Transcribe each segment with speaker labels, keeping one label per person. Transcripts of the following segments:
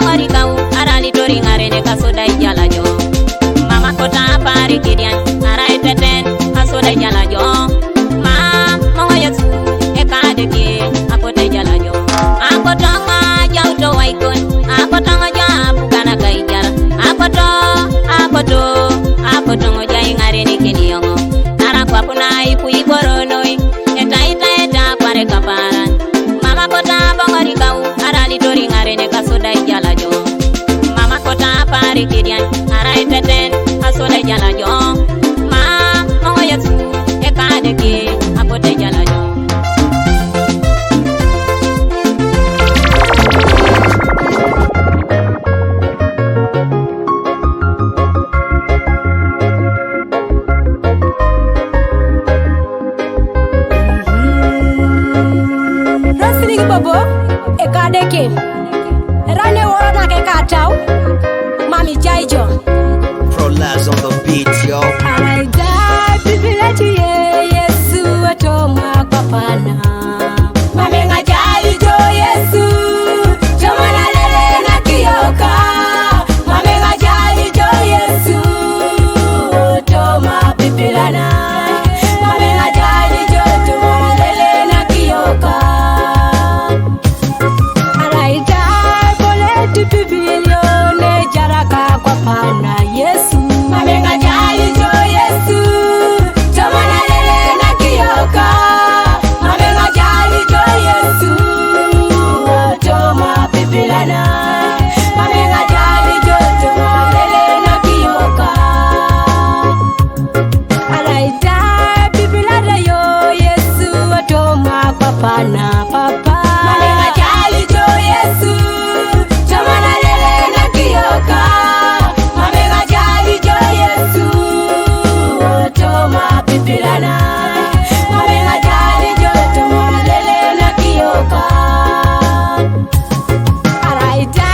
Speaker 1: bongori kau arali tori ngarene kasoda ijala jo. Mama kota pari kidian arai teten kasoda ijala jo. Ma mongo yesu ekadeke akote ijala jo. Akotonga jauto waikon akotonga jabu kana kaijala. Akotongo jai ngarene keniongo. Nara kwa puna ipu iboronoi eta kware kaparan. Mama kota bongori kau arali tori ngarene kasoda ijala jo. Mama kota pari kidian arai teten kasoda ijala jo. Ma mongo yesu ekadeke akote ijala jo.
Speaker 2: Bobo, ekadeke, rane worona ke katau, mami jaijo.
Speaker 3: Prolaz on the beat, yo.
Speaker 2: Araida, bibirati Yesu atoma papana. Mami ngajaijo Yesu, chomana lele na kiyoka. Mami ngajaijo Yesu, atoma bibirana. Mami ngajaijo chomana lele na kiyoka. Yesu, mamenga jali jo Yesu, chomana lele na kiyoka. Mamenga jali jo Yesu, choma pipilana. Mamenga jali jo choma lele na kiyoka. Alaita pipilana yo Yesu, choma papana papa. Mamenga jali jo Yesu, chomana lele na kiyoka. Pipilana, mamenga jali joto lele na kiyoka. Araita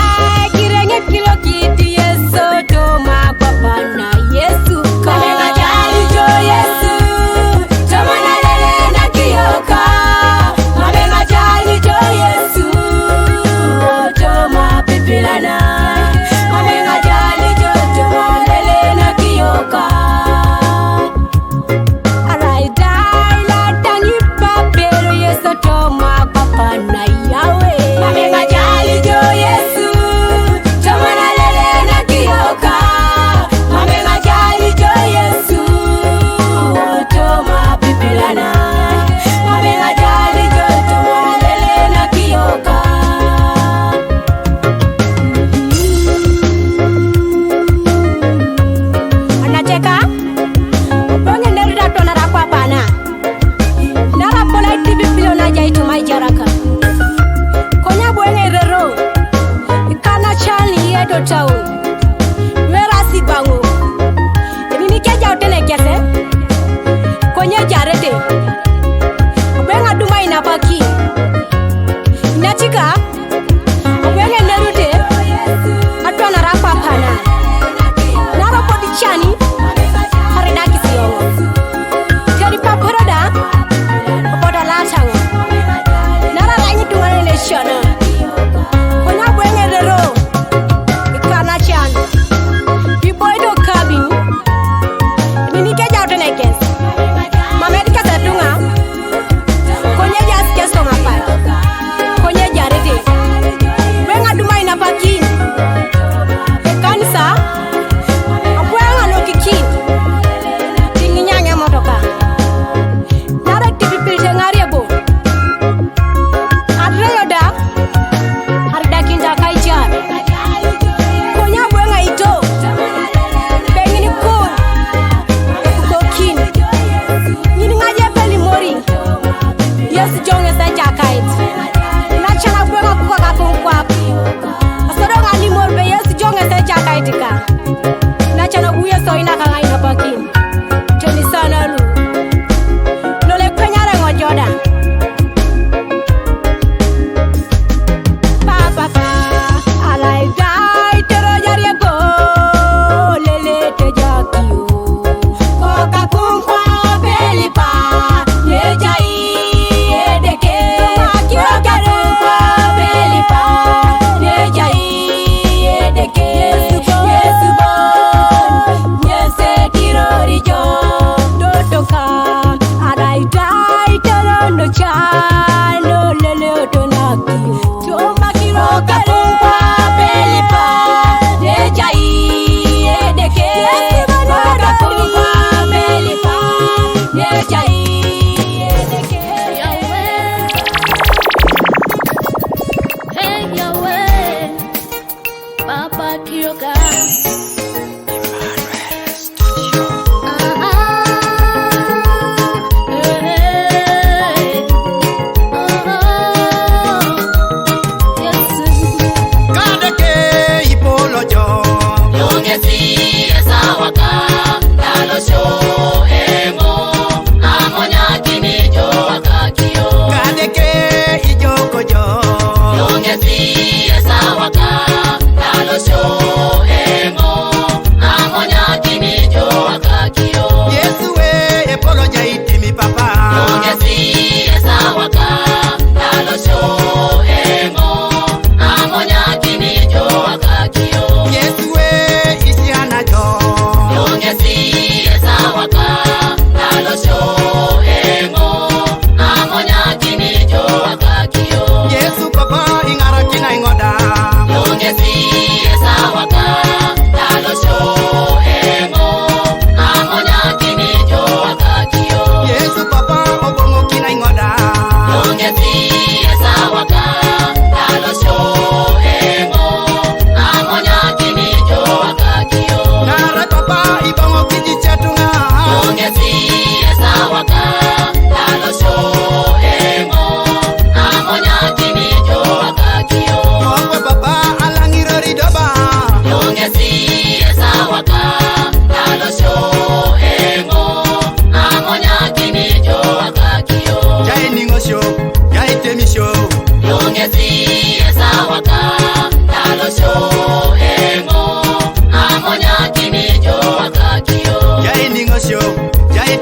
Speaker 2: kirenge kilo kiti Yesu toma papana Yesu. Mamenga jali jo Yesu, toma lele na kiyoka. Mamenga jali jo Yesu, toma pipilana. Mamenga jali joto lele na kiyoka.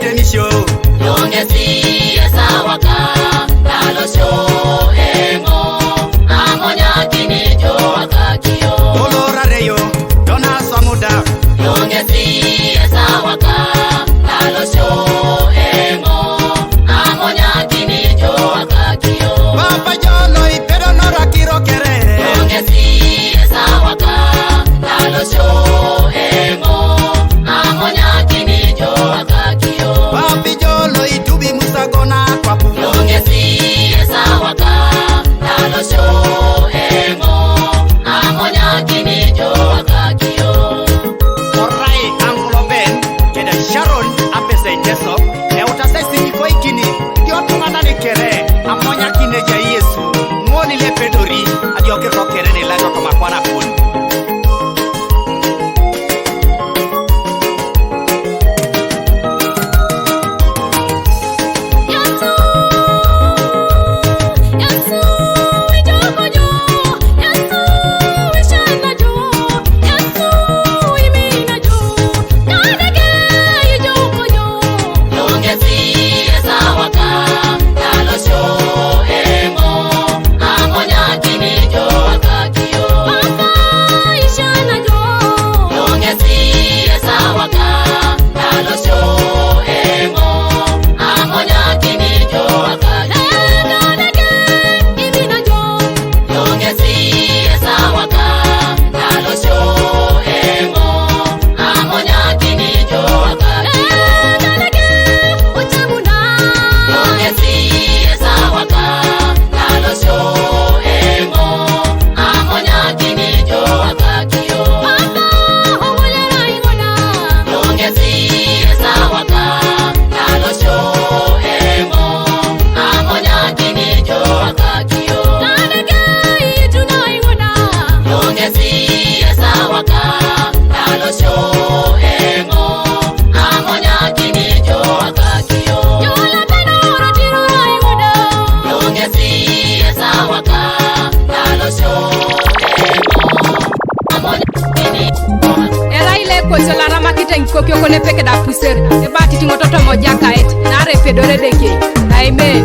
Speaker 4: tenisho
Speaker 2: Yonge si esa waka Lalo sho emo Amonya kini jo akakio
Speaker 4: Olora reyo Dona samuda
Speaker 2: Yonge si esa waka Lalo sho emo Amonya kini jo akakio
Speaker 4: Papa jolo ipero nora kiro kere
Speaker 2: Yonge si esa waka Lalo sho emo Amonya kini jo akakio
Speaker 4: Papi jolo itubi musagona kwa pu
Speaker 2: Yonge si esa waka Lalo sho emo Amonya kini jo akakio
Speaker 4: Orai anglo ben Keda Sharon apese jeso Ne utasesi iko ikini Kiotu manani kere Amonya kine ja Yesu Ngoni le pedori Adioke rokere ni lago kama kwa na pun
Speaker 5: Kokyo kone peke da puser e bati tingo toto moja kaet na repedore deke amen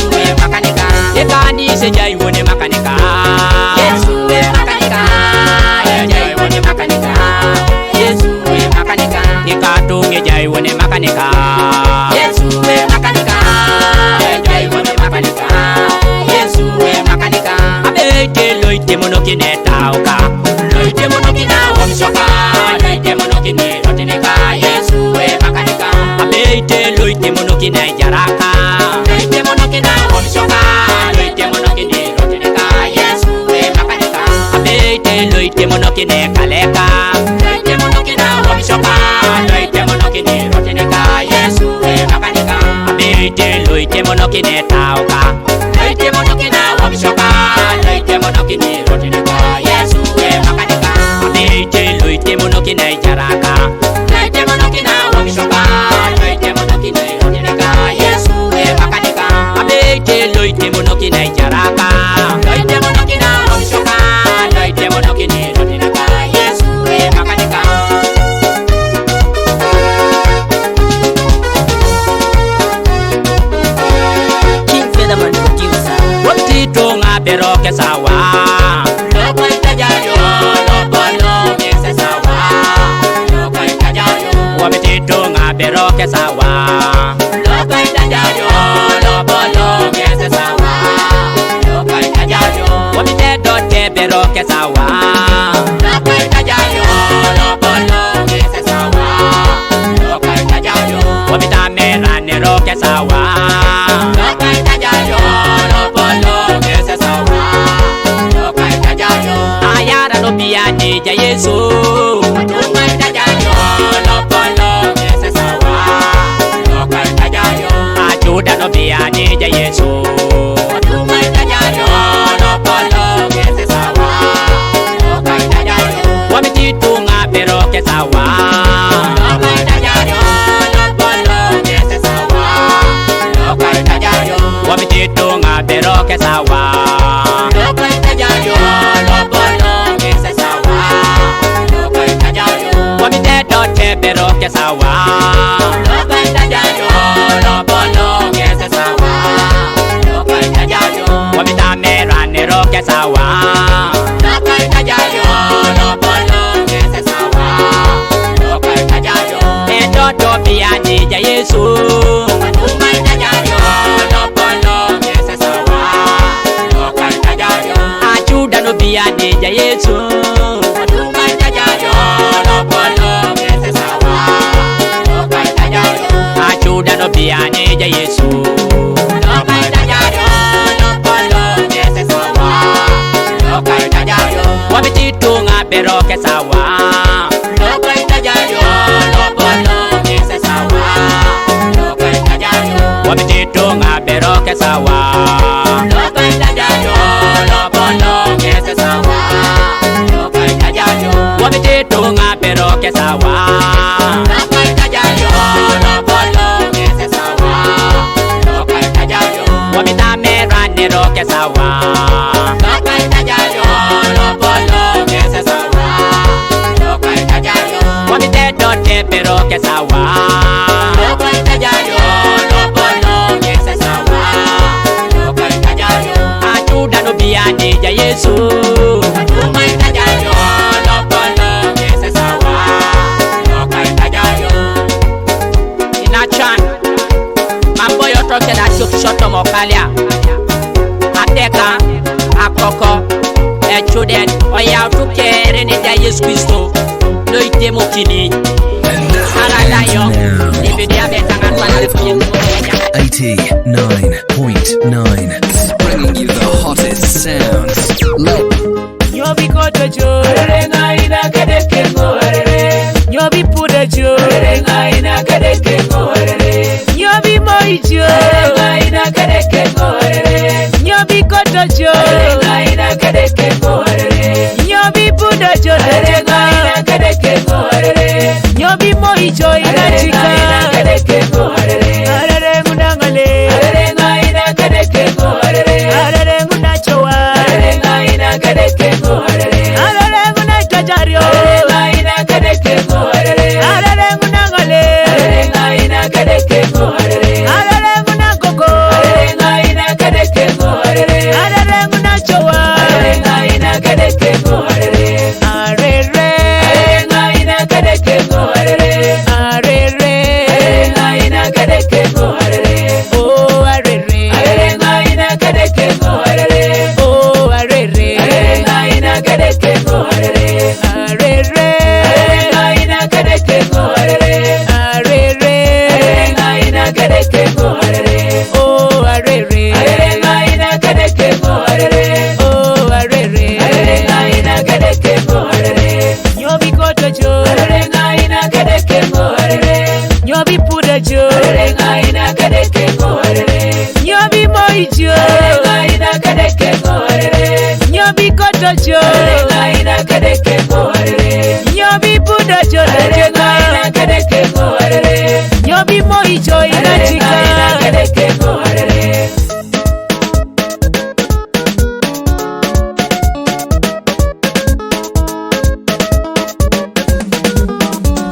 Speaker 6: we makanika. Ekanise jai wone makanika. Yesu we makanika. Jai wone makanika. Yesu we makanika. Ekatunge jai wone makanika. Yesu we makanika. Jai wone makanika. Yesu kini rotinika Yesu we makanika abeite loite monokina jaraka loite monokina omshoka loite monokini rotinika Yesu we makanika abeite loite monokina kaleka loite monokina omshoka loite monokini rotinika Yesu we makanika abeite loite monokina tauka loite monokina omshoka loite monokini rotinika Yesu we makanika abeite loite monokina jaraka loite monokina omshoka loite monokini rotinika Yesu we makanika abeite loite monokina jaraka loite monokina omshoka loite monokini rotinika Yesu we makanika
Speaker 1: King Featherman producer.
Speaker 6: Wapito nga pero ke sawa Loko itajayo Lopolo ngese sawa Loko itajayo Wapito nga pero ke sawa Loko itajayo Lopolo ngese sawa Loko itajayo Wapito te pero ke sawa Loko itajayo Lopolo ngese sawa Loko itajayo Wapita mera nero ke sawa Loko itajayo Lopolo ngese sawa Loko itajayo Ayara no biani ja Yesu Loko itajayo Lopolo ngese sawa Loko itajayo Ajuda no biani ja Yesu Loko itajayo Lopolo ngese sawa Loko itajayo Wamititunga pero ke sawa Loko itajayo Lopolo ngese sawa Loko itajayo Wamititunga pero ke sawa Loko itajayo Lopolo ngese sawa Loko itajayo Wamiteto te pero ke sawa Loko itajayo Lopolo ngese sawa Loko itajayo Wamitamera nero ke sawa Loko itajayo Lopolo ngese sawa Loko itajayo Edoto biani ja Yesu Loko itajayo Lopolo ngese sawa Loko itajayo Ajuda no biani ja Yesu Loko itajayo Lopolo ngese sawa Loko itajayo Ajuda no biani ja Yesu Loko itajayo Lopolo ngese sawa Loko itajayo Wamititunga pero ke sawa Loko itajayo Lopolo ngese sawa Loko itajayo Wamititunga pero ke sawa Loko itajayo Lopolo ngese sawa Loko itajayo Wamititunga pero ke sawa Loko itajayo Lopolo ngese sawa Loko itajayo Wamitamera nero ke sawa Loko itajayo Lopolo ngese sawa Loko itajayo Wamiteto te pero ke sawa Loko itajayo Lopolo ngese sawa Loko itajayo Ajuda no biani ja Yesu Loko itajayo Lopolo ngese sawa Loko itajayo Inachan Mambo yotoke da shoto mokalia Ateka Akoko Echuden Oya utukere ni ja Yesu Kristo Loite mokini Alala yo Nibidia betangan wanafuye
Speaker 7: 89.9 bringing you the hottest sounds.
Speaker 2: Nyobi koto jo Renga ina kadeke ngorere Nyobi pude jo Renga ina kadeke ngorere Nyobi moi jo Renga ina kadeke ngorere Nyobi koto jo Renga ina kadeke ngorere Nyobi pude jo Renga ina kadeke ngorere Nyobi moi jo ina chika ina kadeke ngorere Arere munangale Renga ina kadeke ngorere Arere munachowa Renga ina kadeke ngorere Arere munachajario Renga ina kadeke ngorere Arere munangale Renga ina kadeke ngorere Arere munagogo Renga ina kadeke ngorere Arere munachowa Renga ina kadeke ngorere Arere Renga ina kadeke ngorere Arere pudo jo ngai na kadeke ngorere nyobi pudo jo ngai na kadeke ngorere nyobi moi jo ina chika na kadeke ngorere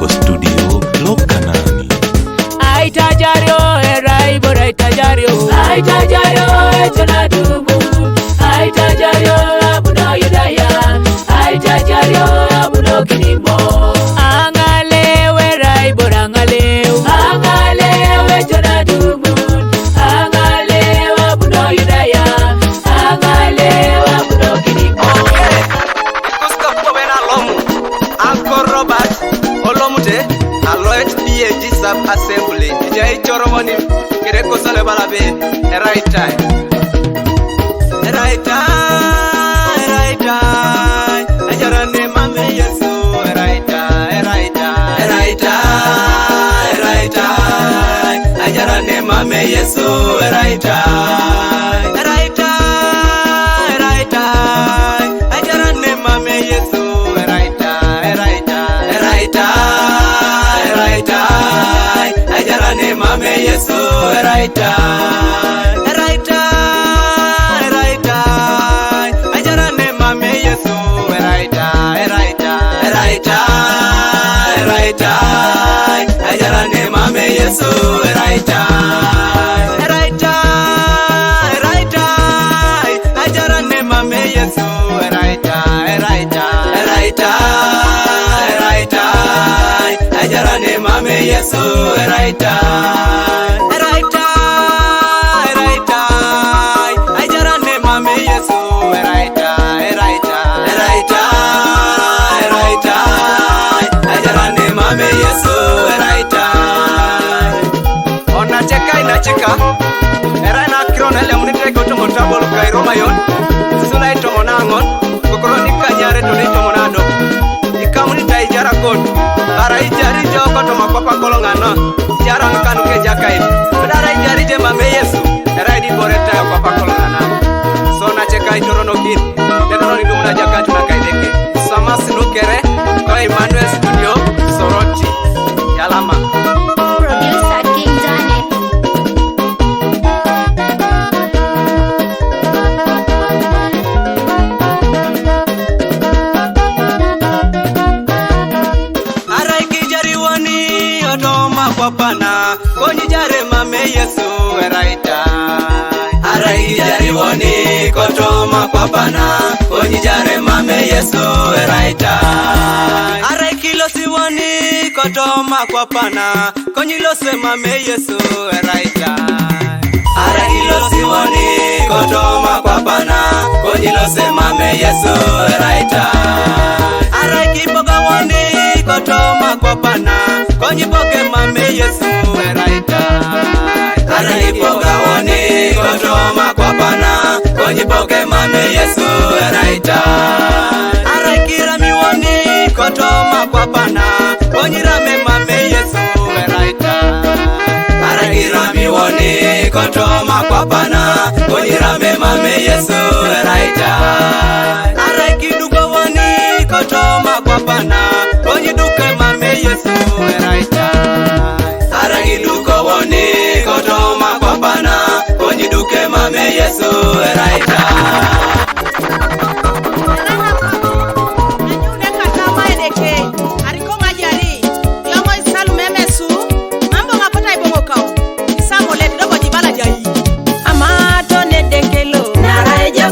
Speaker 8: studio Lokanani
Speaker 2: Aitajario erai bora aitajario etonadumu Aitajario abuno yudaya Aitajario abuno kinimo Angalewe erai bora angalewe etonadumu Angalewe abuno yudaya Angalewe abuno kinimo
Speaker 3: Ikuska povena lomu Uncle Robert Olomute Aloet PAG Sub Assembly Jai Choromoni Kireko Sale Balabe Right time Ajarane mame Yesu Right time Ajarane mame Yesu Right time Ajarane mame Yesu Right time Ajarane mame Yesu Right time Ajarane mame Yesu Right time Ajarane mame Yesu Right time Ajarane mame Yesu Right time Ajarane mame Yesu Right time Ajarane mame Yesu Right time Ajarane mame Yesu Right time Ona cheka inacheka Era na kirona le munite ko tomo tabol kai Roma yon Sulai tomo nangon Kokoroni kanyare to ni tomo nado Ikamuni tai jara kot Ara ijari jo ko tomo papa kolongano Jara nkanu ke jakai Ara ijari je mame Yesu Era di boreta yo papa kolongana So na cheka itorono kin Tenono ni dumuna jakatu na kaideke Sama sinukere Ko Emmanuel Studio Soroti Yalama
Speaker 1: Producer King Janet.
Speaker 3: Arai kijariwani odoma kwapana Konyi jare mame Yesu Right time Arai kijariwani kotoma kwapana Konyi jare mame Yesu Right time Arai kilosiwani kotoma kwapana Konyi lose mame Yesu Right time Arai kilosiwani kotoma kwapana Konyi lose mame Yesu Right time Arai kipogawani kotoma kwapana Konyi poke mame Yesu Right time Arai kipogawani kotoma kwapana Konyi poke mame Yesu Right time Arai kiramiwani kotoma kwapana Konyi rame mame Yesu Right time Arai kiramiwani kotoma kwapana Konyi rame mame Yesu Right time Arai kidugawani kotoma kwapana Konyi duke mame Yesu Right time Arai kidugawani kotoma kwapana Konyi duke mame Yesu Right time
Speaker 1: Amato ne dekelo nara eja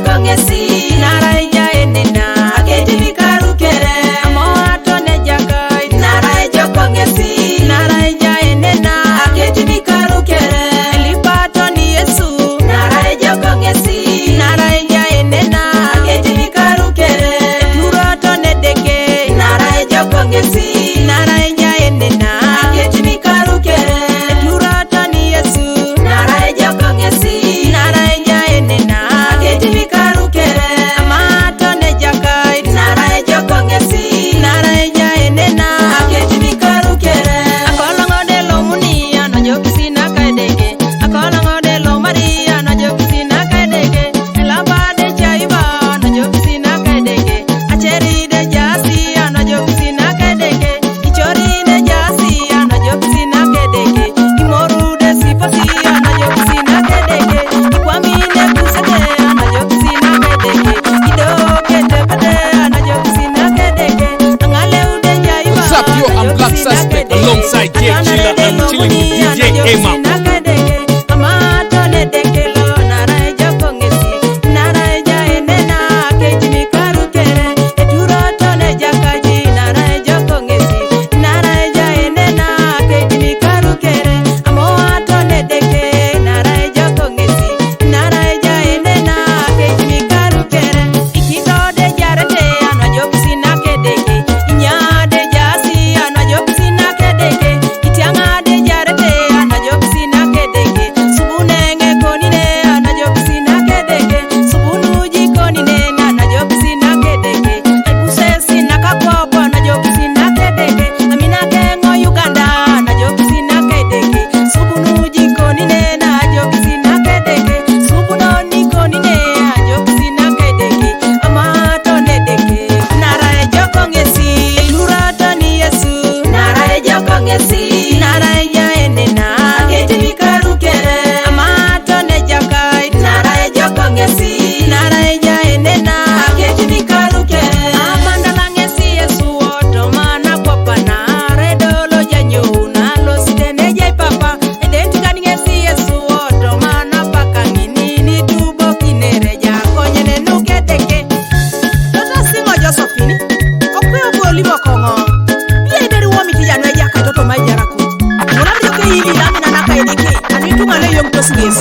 Speaker 2: deke ani tungale yom tosnges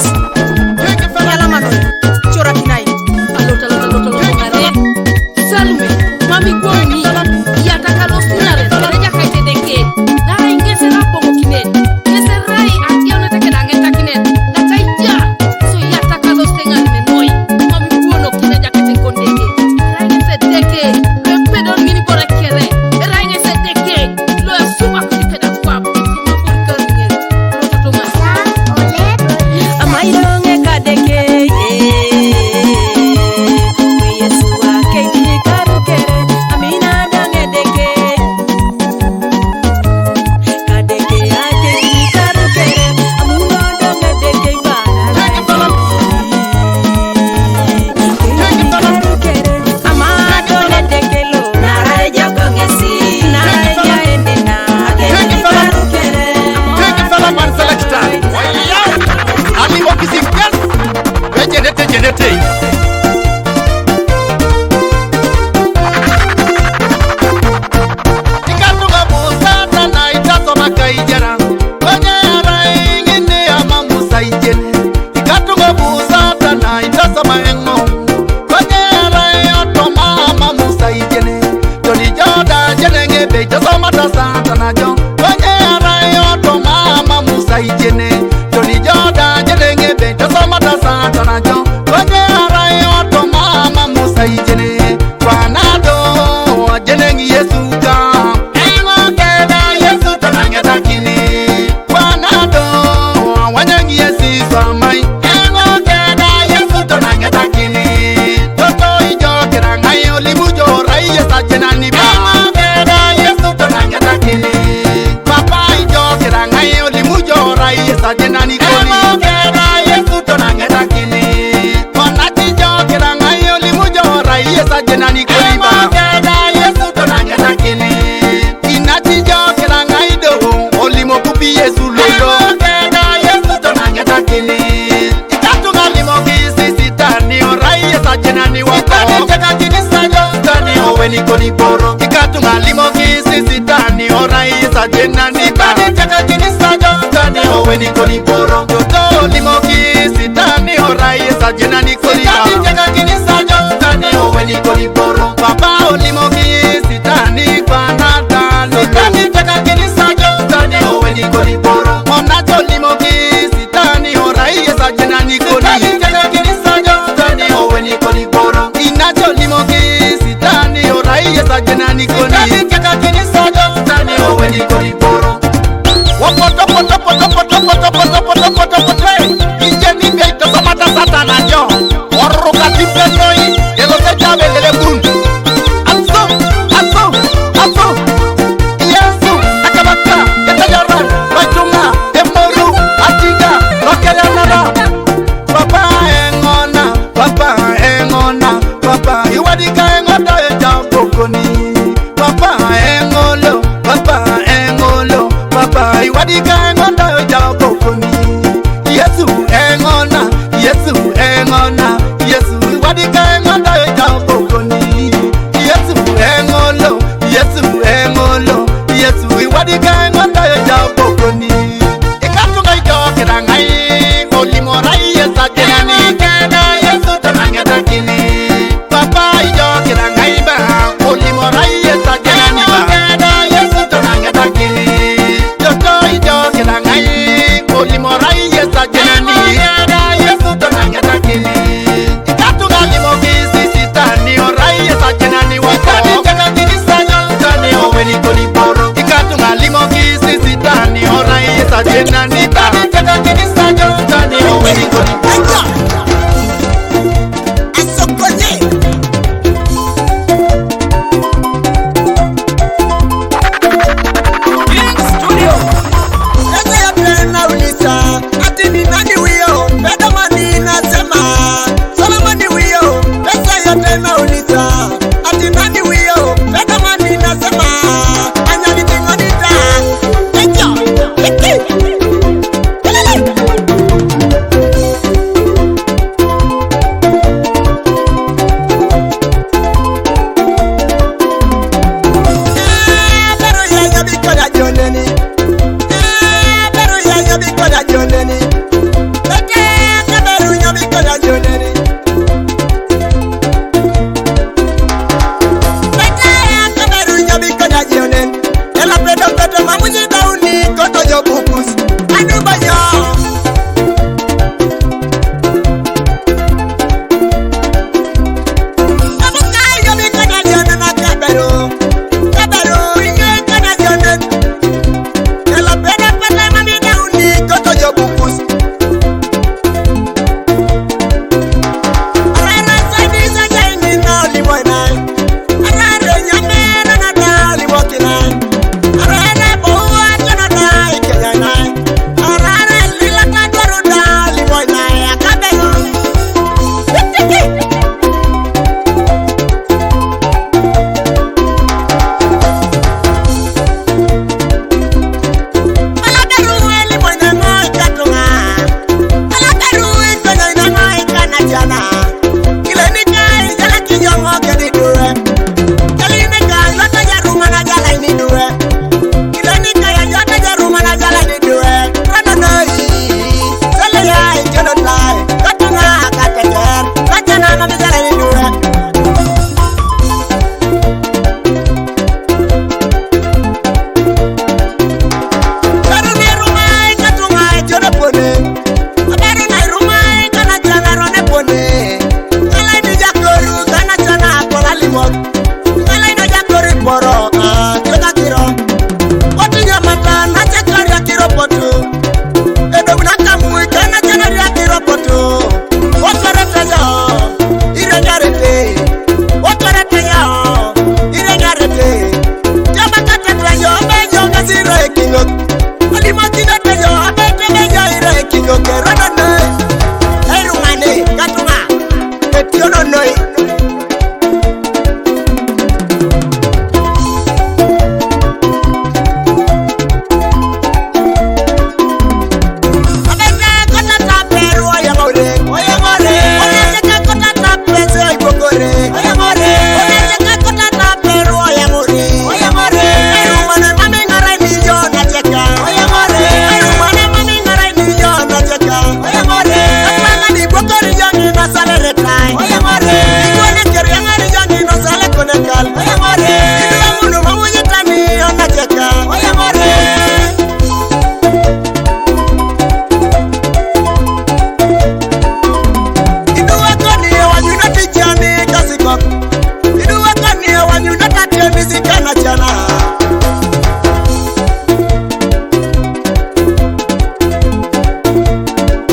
Speaker 2: yala mano chora kinai alota ngare salme mami goni yata kalo sunare kaleja kaite deke nara ingese na bongo kinen ngese rai ationa take dangeta kinen na taija so yata kalo stengal me noi mami gono kineja kaite kondeke rai ngese deke pedon mini bora kere rai ngese deke lo suba ko peda kwa amaidonge kadeke Yesu akeni karukere amina dange deke kadeke akeni karukere amuno dange deke bana karukere amado deke lo naraja kongesi naraja endena akeni karukere
Speaker 4: fala man selecta waya ali mo kisinkel jenete ikatuga busata na itasoma kaijera kwenye araingine ama musaijene ikatuga busata na itasoma engo kwenye arayotoma ama musaijene tolijoda jenenge beitasoma tasata na jo kwenye arayotoma ama musaijene tolijoda jenenge beitasoma tasata na jo kwenye arayotoma ama musaijene kwanado jenengi Yesu ka engo keda Yesu tanangeta kini kwanado wanyangi Yesu samai engo keda Yesu tanangeta kini toto ijo keranga yoli bujo rai Yesu jenani ba engo keda Yesu tanangeta kini papa ijo keranga yoli bujo rai Yesu jenani koni engo keda Yesu tanangeta kini konati jo keranga yoli bujo rai Yesu jenani koni ba Yesu lolo keda Yesu tonangeta kini ikatunga limo kisi sitani orai Yesu jenani wako cheka kini sajo tani oweni koni boro ikatunga limo kisi sitani orai Yesu jenani bani cheka kini sajo tani oweni koni boro toto limo kisi tani orai Yesu jenani koni bani cheka kini sajo tani oweni koni boro papa limo kisi tani kwanata tani cheka kini sajo tani oweni koni boro onacho limo kisi tani orai Yesu jenani koni cheka kini sajo tani oweni koni boro inacho limo kisi tani orai Yesu jenani koni cheka kini sajo tani oweni koni boro wapoto injeni beito samata satana jo oruka tipendoi elo se jabelele kun aso Yesu akabaka yatajaran baitunga emoru atiga rokeyanara papa engona iwadika engoda jabokoni papa engolo iwadika engoda jabokoni Yesu engona iwadika engoda jabokoni Yesu engolo iwadika engoda jabokoni ikatunga ijokera ngai olimorai Yesu jenani keda Yesu tonangeta kini papa ijokera ngai ba olimorai Yesu jenani ba keda Yesu tonangeta kini toto ijokera ngai olimorai Yesu jenani keda Yesu tonangeta kini ikatunga limo kisi sitani orai Yesu jenani wako cheka kini sajo tani oweni koni boro ikatunga limo kisi sitani orai Yesu jenani ba cheka kini sajo tani oweni koni boro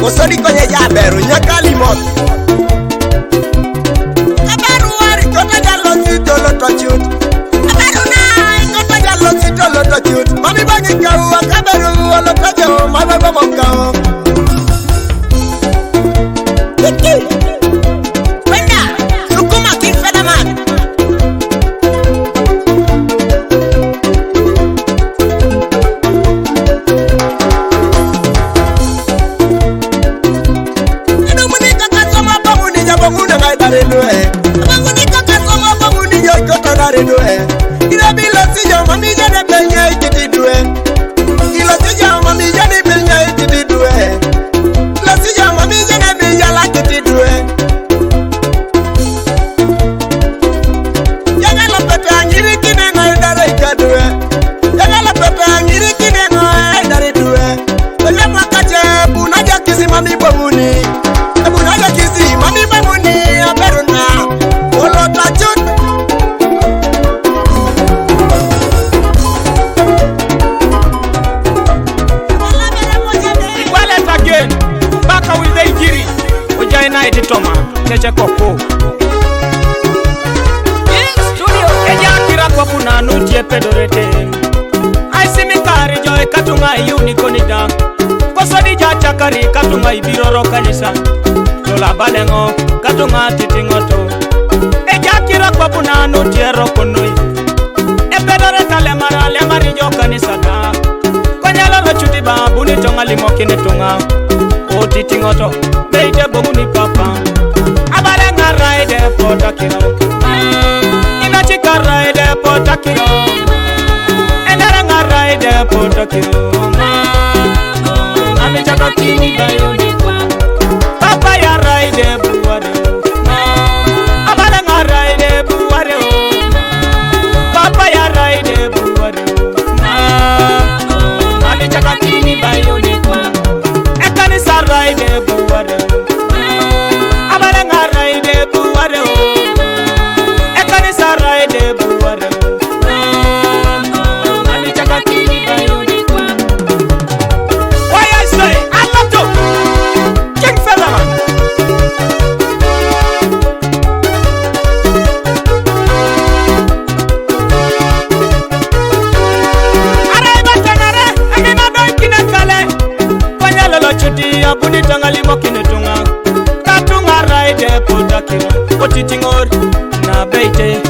Speaker 9: Osodi konye jaberu nyakali mot Abaru wari kota jalo sitolo tochut Abaru nai kota jalo sitolo tochut Mami banyi kawa kabaru wala tajo mama bama kao Tiki Wenda Sukuma kifedaman Banguna ngai dare doe Banguni kaka sama banguni yo kota dare doe Ila bila siya mami jane benya ikiti doe Ila siya mami jane benya ikiti doe Ila siya mami jane benya la ikiti doe Yaga la peta ngiri kine ngai dare ikadoe Yaga la peta ngiri kine ngai dare doe Wele mwakache bunaja kisi mami banguni Bunaja kisi mami banguni aberuna Olo tachut
Speaker 2: Wallet again Baka with the injiri Ujaina editoma Cheche koko Studio Eja kira kwa kuna nutie pedorete Aisi mikari joe katunga unikonida Kosodi jacha kari katunga ibiroro kanisa Tola balengo katunga titingoto Eja kira kwa kuna nutie rokonoi Epedoreta lemari jo kanisa da Konyala rochuti babu ni tonga limokini tunga O titingoto Beide bomu ni papa Abalenga raide potakiro Inachika raide potakiro Enerenga raide potakiro chakatini bayoni kwa papa ya raide buware abala nga raide buware papa ya raide buware mali chakatini bayoni kwa ekani sa raide buware abala nga raide buware ekani sa raide buware mali chakatini bayoni kwa why I say I love to King Featherman. Chuti abuni tangalimo kinetunga tatunga raide podakira otitingor na beite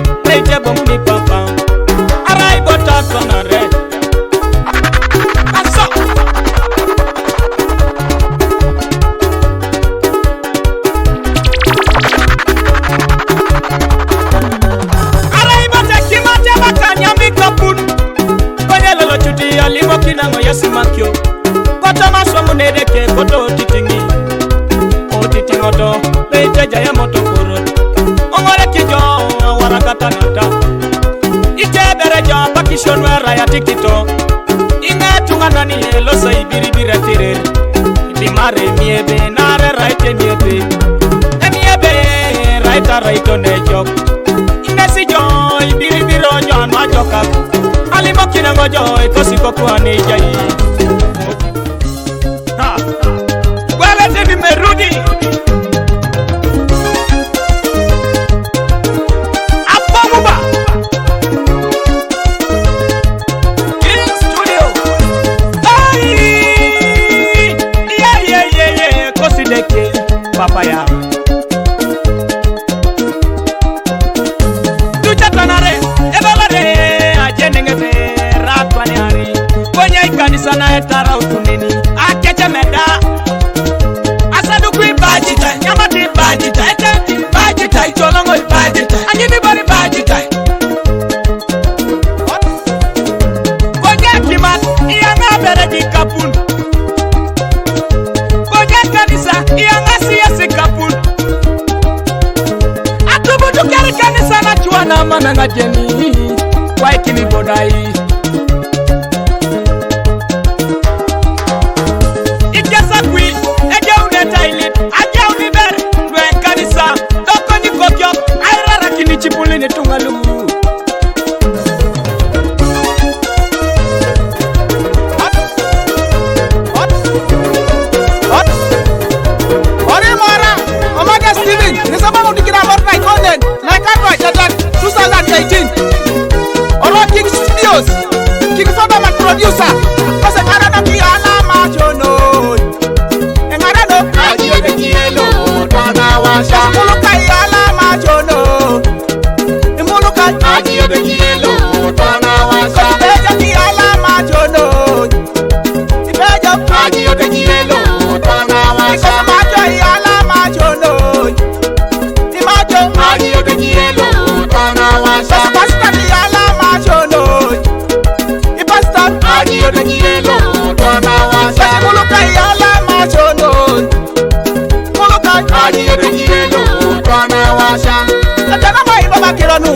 Speaker 2: bomuni papa arai botako na red aso arai botakimate bakanyami kapun konyelelo chuti alimo kinango yasimakyo Kota maswamu nedeke koto otitingoto leite jaya moto kuro ongore kijo warakata nata ite berejo pakishonwe raya tikito inga tunganani elo saibiri biretire dimare miebe nare raite miebe emiebe raita raito nejok ingesi jo ibiri biro jo anwa joka alimo kinango jo ikosiko kuani jai Wale David Merudi Apomuba in studio Ay yeah Kosideke Papaya Tuchatanare Ebelare Ajenengete Ratwane hari Kwenye ikanisa na etara utunini Akeche meda Bajita, nyamati bajita, etenti bajita, itolongo bajita, anyini bari bajita. Koja kimat, iyanga bereji kapun. Koja kanisa, iyanga siyasi kapun. Atubutu kari kanisa na chuana mananga jeni, waikini bodai. Ikesa kui, ege uneta ilit. Chipuli ni tungalu Ori mora Omega Steven ni sababu dikira warna ikonen na kadwa chatak 2018 Oro King Studios King Featherman producer Kose karana kiana machono Engarano Ajiyo de kielo Twana washa Muluka iala machono Ajiyo de kielo, tona washa. Ibejo ki ala machono. Ibejo. Ajiyo de kielo, tona washa. Ikono macho i ala machono. Imajo. Ajiyo de kielo, tona washa. Pasta ki ala machono. Ipasta. Ajiyo de kielo, tona washa. Muluka i ala machono. Muluka. Ajiyo de kielo, tona washa. Atana mai baba kiranu.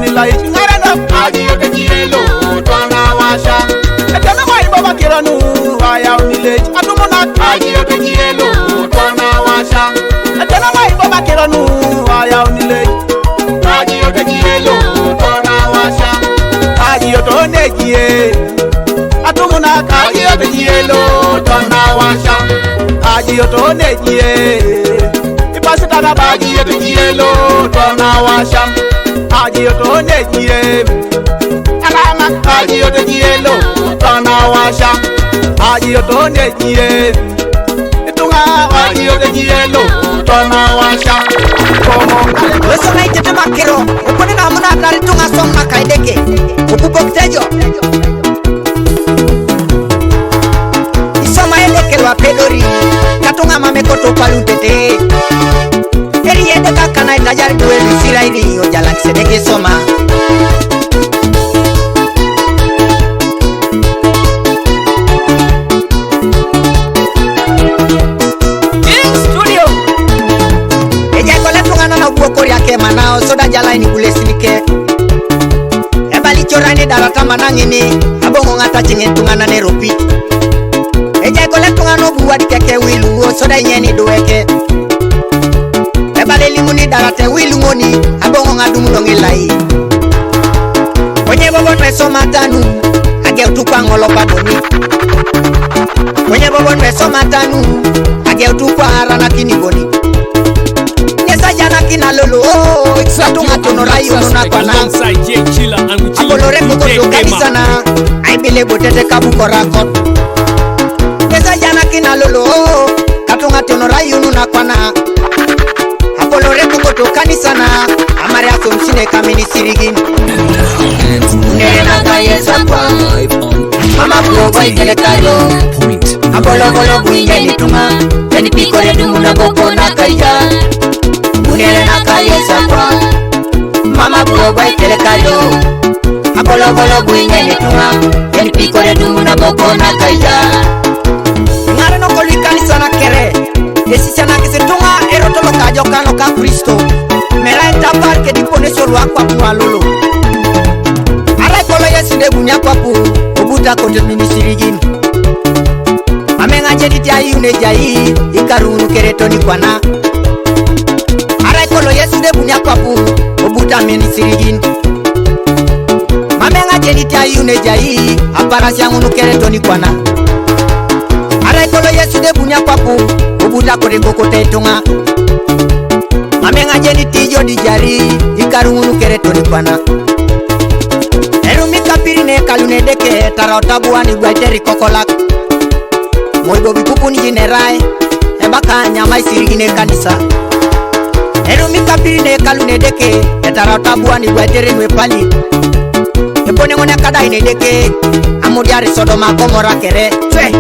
Speaker 2: Like ngarano ajiyo de kielo twana washa etana mai baba kiranu aya unile atumona ajiyo de kielo twana washa etana mai baba kiranu aya unile ajiyo de kielo twana washa ajiyo to negie atumona ajiyo de kielo twana washa ajiyo to negie ipasita na ajiyo de kielo twana washa Ajiyo to nejie Alama Ajiyo de kielo Tona washa Ajiyo to nejie Itunga Ajiyo de kielo Tona washa Weso na ite tumakiro Upone na muna atari tunga soma kaideke Upupoktejo Isoma eleke lwa pedori Katunga mamekoto palutete Eri yende kakana itajari dueli sira ili ojala kisedeke soma
Speaker 10: ke manao soda jala ni bulesini ke ebali chorani darata manangini abongo ngata chingetungana ne ropi eje kole tungano buwadi keke wilu soda nyeni duweke ebali limuni darate wilu ngoni abongo ngadumu nongilai kwenye bobo nweso matanu age utukwa ngolo padoni kwenye bobo nweso matanu age utukwa harana kinigoni nyesa jana kina lolo satunga tonorai ununa kwa na abolore kukoto kanisana aibile botete kabu korakot nyesa jana kina lolo katunga tonorai ununa kwa na abolore kukoto kanisana amare asomsine kamini sirigin nena kayesa kwa mama buoba ikelekayo abolo bolo buinge nituma teni pikore dumu na boko na kaya nena kayesa kwa mama buoba ikelekayo abolo bolo buinge nituma teni pikore dumu na boko na kaya ngare no kolikani sana kere esi sana kisetunga erotolo kajo kano ka Kristo mera entapar ke dipone solo akwa kwa lolo ara kolo yesu de bunya kwa pu obuta kote minisirigin amenga jedi jai une jai ikarunu keretoni kwana ara kolo yesu de bunya kwa pu obuta minisirigin amenga jedi jai une jai apara siangunu keretoni kwana ara kolo yesu de bunya kwa pu obuta kote kokote tunga amenga jedi tijo di jari ikarunu keretoni kwana erumika pirine kalune deke tarota buani gwaiteri kokolak moibo bikupu ni jinerai ebaka nyama isirigine kanisa erumika pirine kalune deke tarota buani gwaiteri nwepali epone ngone kada ine deke amudiari Sodoma Gomora kere twe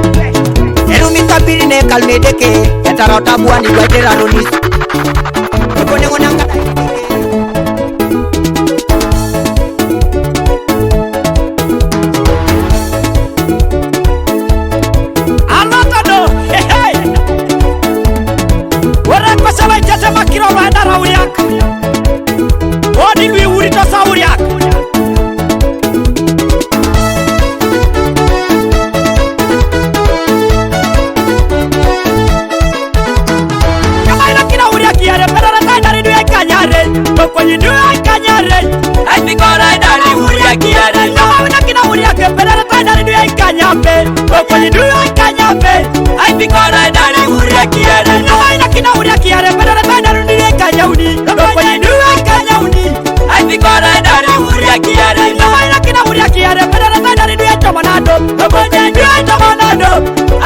Speaker 10: erumika pirine kalune deke tarota buani gwaiteri aronis epone ngone kada
Speaker 11: Odi lui urita sauriak Kamaina kina uriak yare pedara taidari duya kanyare Tokwenye duya kanyare Ai bigora idari uriak yare Kamaina kina uriak pedara taidari duya kanyambe Tokwenye duya kanyambe Ai bigora idari uriak yare Kamaina kina uriak yare pedara taidari duya kanyaudi Tokwenye duya kanyaudi Ai bigora idari uriak yare Kamaina kina uriak yare pedara taidari duya tomanado Tokwenye duya tomanado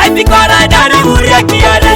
Speaker 11: Ai bigora idari uriak yare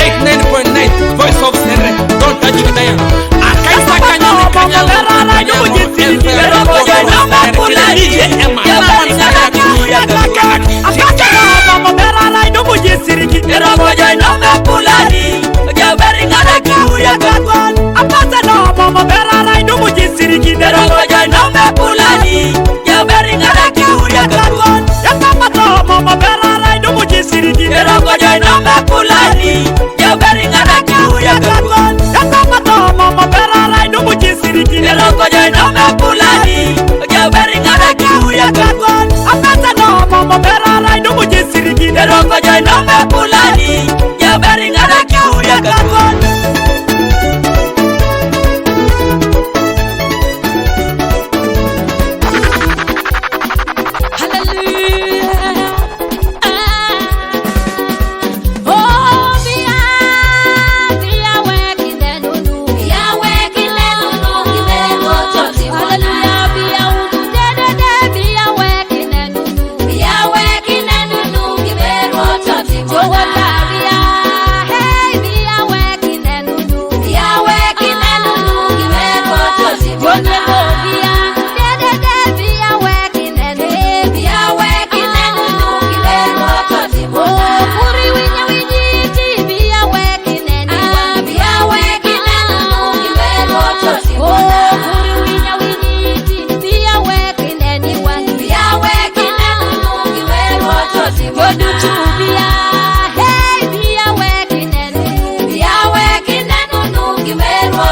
Speaker 12: Voice of Senre, don't touch me there. Akaisa kanya kanya la yo mujisiri pero moja na kula DJ Emma ya bana kuya kaka akaka mama berara ndo mujisiri pero moja na kula ni ya bari ngara kuya kaka apata no mama berara ndo mujisiri pero moja na kula ni ya bari ngara kuya kaka ya apata mama berara ndo mujisiri pero moja na kula ni ya bari ngara kuya kaka yakapata mama berara ndo mujisiri pero moja na kula ni ya bari ngara kuya kaka apata no mama berara ndo mujisiri pero moja na kula ni ya bari ngara kuya kaka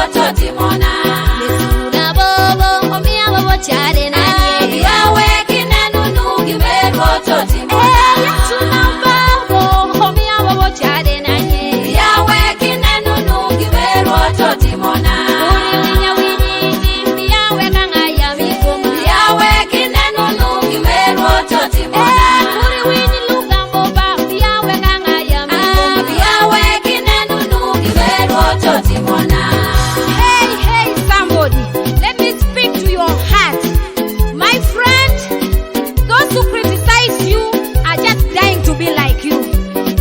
Speaker 1: woto timona. Nesura bobo, omia bobo chare na ye. Yawe kinenu nugi mer woto timona. Nesura bobo, omia bobo chare na ye. Yawe kinenu nugi mer woto timona. Uri winya winyi, yawe kanga ya mikongo. Yawe kinenu nugi mer woto timona. Uri winyi luga boba, yawe kanga ya mikongo. Yawe kinenu nugi mer woto timona.
Speaker 5: Hey, somebody, let me speak to your heart. My friend, those who criticize you are just dying to be like you.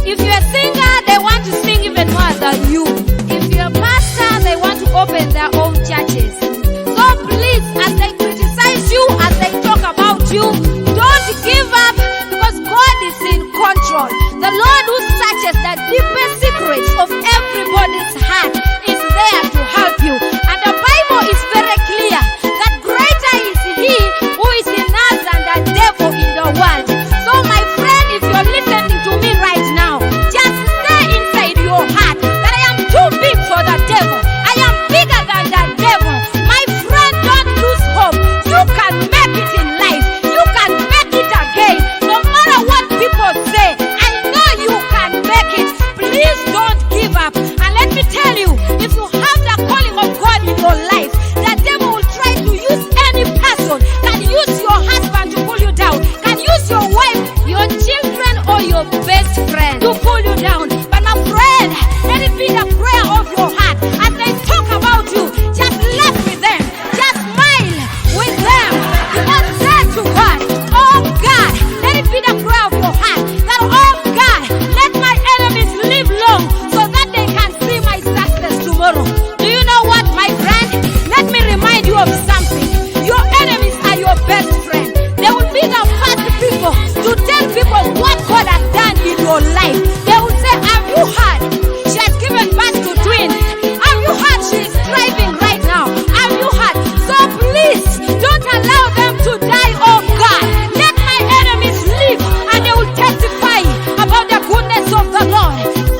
Speaker 5: If you're a singer, they want to sing even more than you. If you're a pastor, they want to open their own churches. So please, as they criticize you, as they talk about you, don't give up, because God is in control. The Lord who searches the deepest secrets of everybody's heart is there to help you. And the Bible is very clear that greater is He who is in us than the devil in the world. So my friend, if you're listening to me right now, just say inside your heart that I am too big for the devil. I am bigger than the devil. My friend, don't lose hope. You can make it in life. You can make it again. No matter what people say, I know you can make it. Please don't give up. And let me tell you, if you have the calling of God in your life, the devil will try to use any person. Can use your husband to pull you down. Can use your wife, your children, or your best friend to pull you down. But my friend, let it be the prayer of your heart. As they talk about you, just laugh with them. Just smile with them. Just say to God, oh God, let it be the prayer of your heart. That, oh God, let my enemies live long so that they can see my success tomorrow. Do you know what, my friend? Let me remind you of something. Your enemies are your best friend. They will be the first people to tell people what God has done in your life. They will say, have you heard? She has given birth to twins. Have you heard? She is thriving right now. Have you heard? So please, don't allow them to die, oh God. Let my enemies live and they will testify about the goodness of the Lord.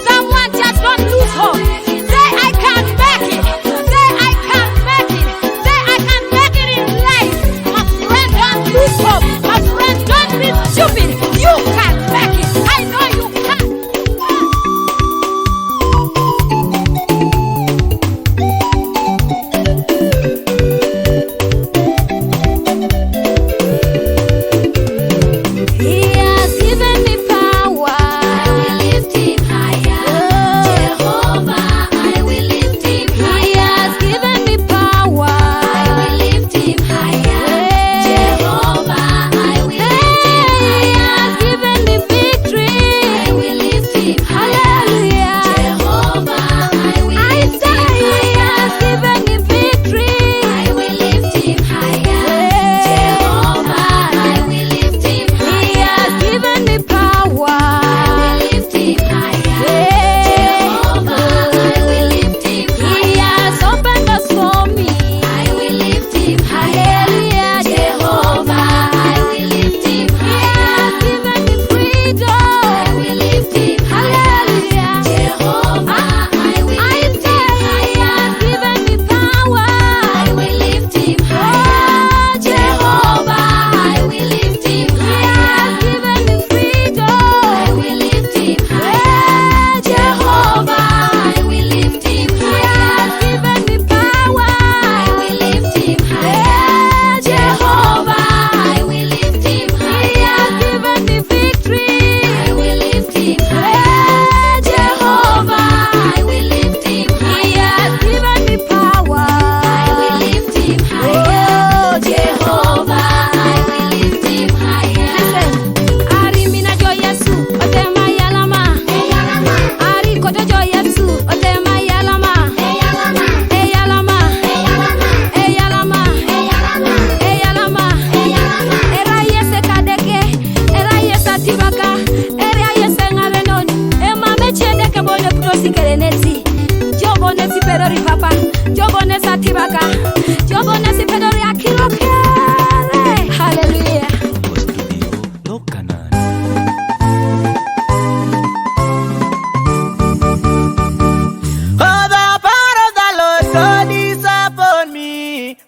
Speaker 5: Someone just don't lose hope. Say, I can make it. Say, I can make it. Say, I can make it in life. My friend, don't lose hope. My friend, don't be stupid. You can make it. I know you can.
Speaker 1: He has given me power. I will lift him higher. Jehovah, I will lift him higher. He has given me power. I will lift him higher. Jehovah, I will lift him higher. He has given me victory. I will lift him higher. Jehovah, I will lift him higher. He has given me victory. I will lift him higher. Jehovah, I will lift him higher. He has given me power. I will lift him higher. Jehovah, I will lift him higher. He has opened doors for me. I will lift him higher. Jehovah, I will lift him higher. He has given me freedom. I will lift him higher. Jehovah, I will lift him higher. He has given me power. I will lift him higher. Jehovah, I will lift him higher. He has given me freedom. I will lift him higher. Jehovah, I will lift him higher. He has given me power. I will lift him higher. Jehovah, I will lift him higher. He has given me victory. I will lift him higher. Jehovah, I will lift him higher. He has given me power. I will lift him higher. Jehovah, I will lift him higher. Listen, Ari mina jo Yesu, otema yalama. Ari koto jo Yesu, otema yalama. Eyalama. Eyalama. Eyalama. Era yese kadeke, era yese tibaka, era yese ngarenon. Ema mechede ke bone prosi kereneti. Jo bone si pedori papa, jo bone sa tibaka, jo bone si pedori akilo kere. Hallelujah.
Speaker 9: Oh, the power of the Lord God is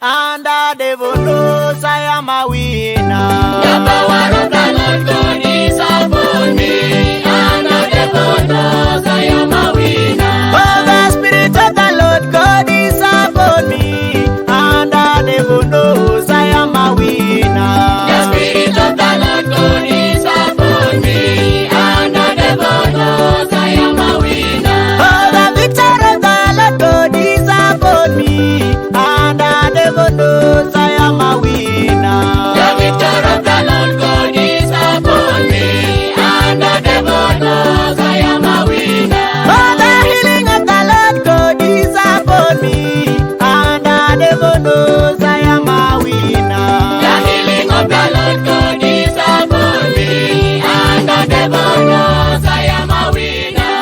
Speaker 9: and the devil knows I am a winner.
Speaker 13: The power of the Lord God is upon me, and the devil knows I am a winner.
Speaker 9: Oh, the Spirit of the Lord God is upon me, and the devil knows I am a winner.
Speaker 13: The Spirit of the Lord God is upon me, and the devil knows I am a winner.
Speaker 9: Oh, the victor of the Lord God is upon me, and the devil knows I am a winner.
Speaker 13: The victor of the Lord God is upon me, and the devil knows I am a winner.
Speaker 9: Oh, the healing of the Lord God is upon me, and the devil knows I am a winner.
Speaker 13: The healing of the Lord God is upon me, and the devil knows I am a winner.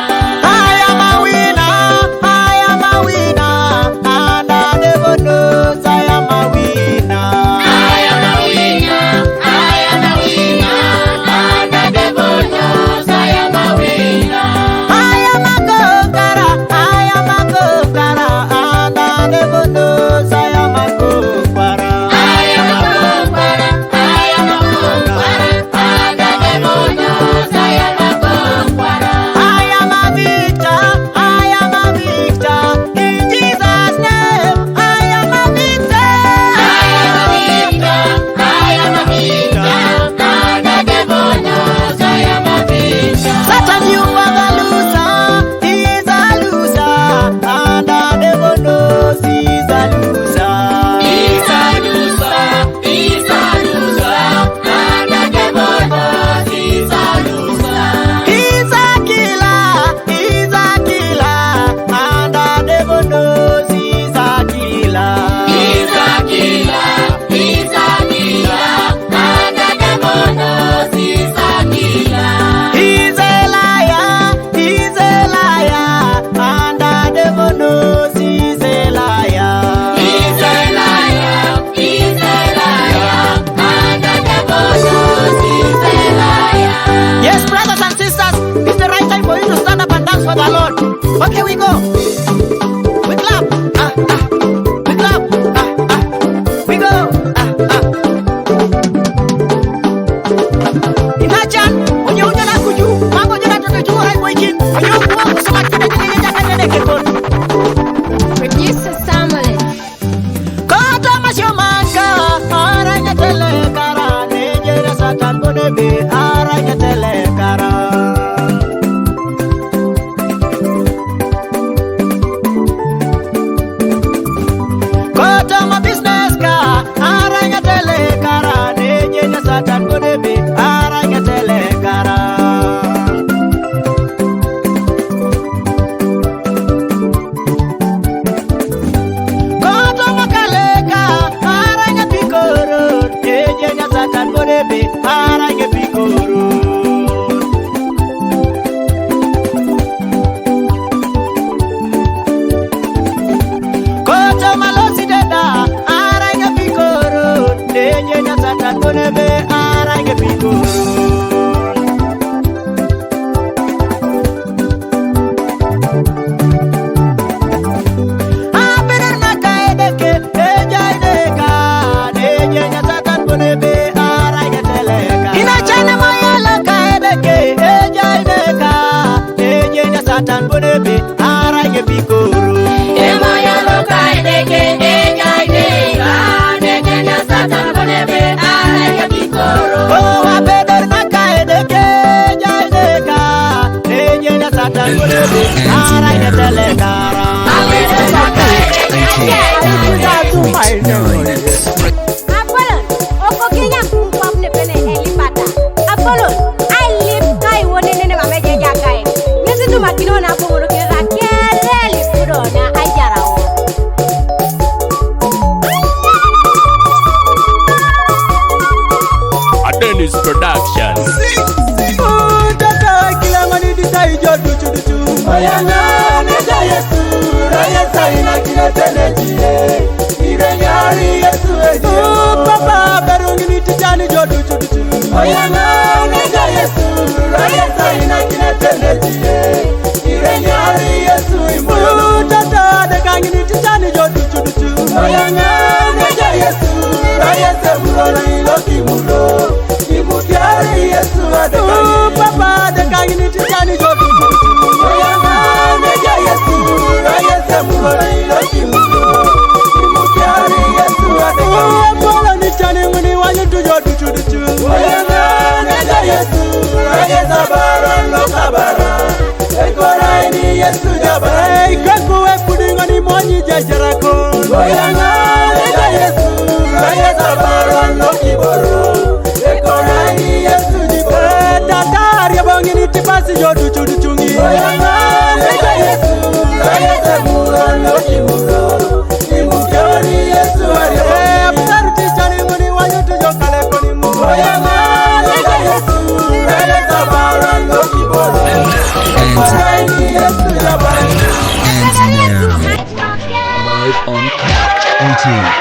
Speaker 9: I am a winner, I am a winner, and the devil knows I am a winner.
Speaker 13: I am a winner, I am a winner, and the devil knows I am a winner.
Speaker 9: I am a conqueror, I am a conqueror, and the devil knows I am a conqueror.
Speaker 13: I am a conqueror, I am a conqueror, and the devil knows I am a conqueror.
Speaker 9: I am a victor, I am a victor, in Jesus' name, I am a victor.
Speaker 13: I am a victor, I am a victor, and the devil knows I am a victor.
Speaker 9: Satan, you are a loser, he's a loser, and the devil knows he's a loser.
Speaker 13: He's a loser, he's a loser, and the devil knows he's a loser.
Speaker 9: He's a killer, and the devil knows he's a killer.
Speaker 13: He's a killer, he's a killer, and the devil knows he's a killer.
Speaker 9: He's a liar, and the devil knows he's a liar.
Speaker 13: He's a liar, he's a liar, and the devil knows he's a liar.
Speaker 9: Yes, brothers and sisters, it's the right time for you to stand up and dance for the Lord. Okay, we go. We clap. We clap. We go. Imagine when you don't have you, mambo jana to do right waiting. And you go so much
Speaker 5: Producer Samuel.
Speaker 9: Kata masyomaka, aranya telekara, nejera satan bonebe, aranya telekara. Kota ma business ka, aranya telekara, nejera satan bonebe, aranya telekara. Kota makaleka, aranya pikoro, nejera satan bonebe, aranya pikoro. Kota malosi deda, aranya pikoro, nejera satan bonebe, aranya pikoro. Apener na kaedeke, ejaideka, nejera satan bonebe, aranya teleka. Inachana mayala kaedeke, ejaideka, nejera satan bonebe, aranya pikoro.
Speaker 13: Emoyalo kaideke, ejaideka, nejenya satan bonebe, aranya pikoro.
Speaker 9: Oh, apener na kaedeke, ejaideka, nejera satan bonebe, aranya teleka.
Speaker 5: Apollo, okokinya kumpap ne pene elipata. Apollo, I live kai wone nene mameje jakai. Nesi tu makino na pomoro kira kele lipudo na ajara o.
Speaker 12: A Dennis Production.
Speaker 9: Oyanga neja Yesu, rayesa ina kile tenejie. Ire nyari Yesu eje. Papa berungi ni tijani jodu chudu. Oyanga neja Yesu, rayesa ina kile tenejie. Ire nyari Yesu imu. Tata de kangi ni tijani jodu chudu. Oyanga neja kimuro kimutiari Yesu adekani papa adekani ni tijani jodu oyanga neja Yesu ayese muroi lo kimuro kimutiari Yesu adekani bola ni tani nguni wanyu tujodu chudu oyanga neja Yesu ayese bara lo kabara ekorai ni Yesu jabara ikakuwe kudinga ni monyi jajarako oyanga neja Yesu ayese bara lo kiboro ekorai ni Yesu jibara tatari abongi ni tipasi jodu chudu chungi oyanga neja Yesu ayese mura lo kiboro kimutiari Yesu ariyo apsaru tichani nguni wanyu tujokale koni mu oyanga neja Yesu ayese bara lo kiboro ekorai ni Yesu jabara
Speaker 7: Live on 89.9.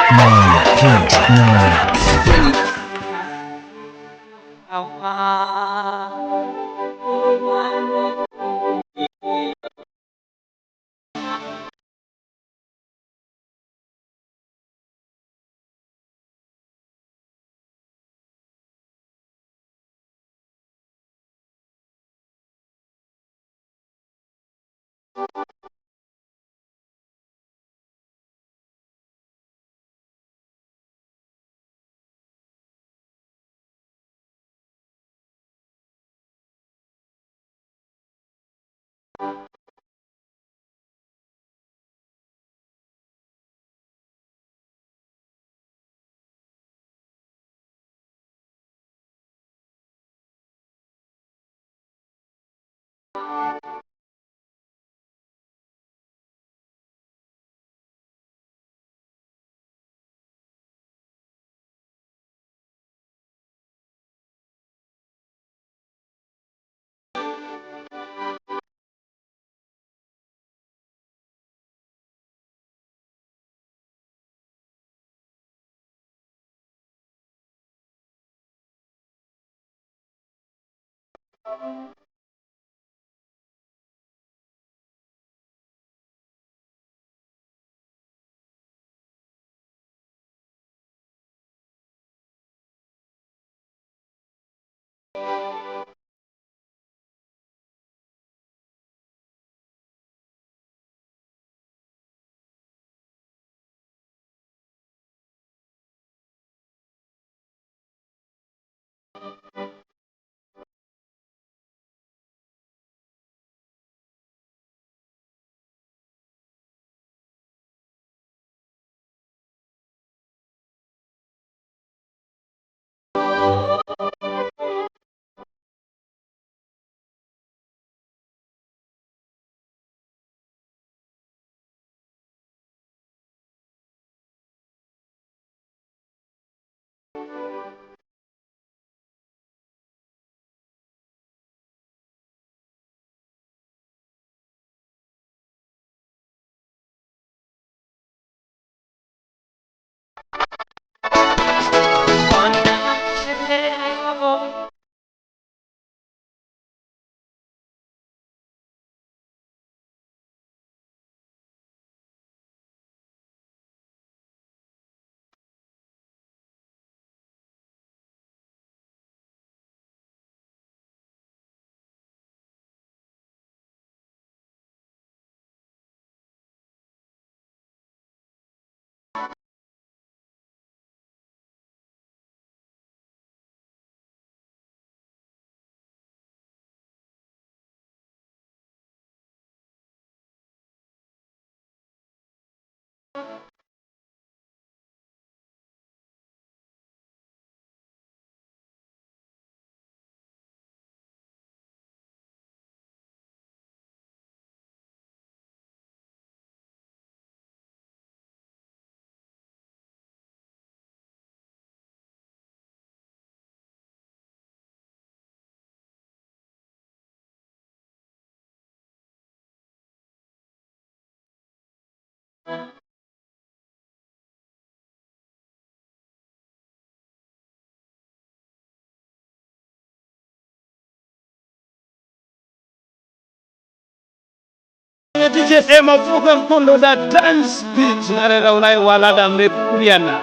Speaker 11: DJ mafuka mkondo da dance beat. Nare da unai wala da mrepiana.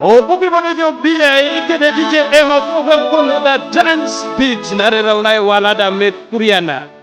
Speaker 14: Opupi bonevyo bia ikede DJ Emo Kuwe Kuno da dance beat. Narera unai walada met kuriana.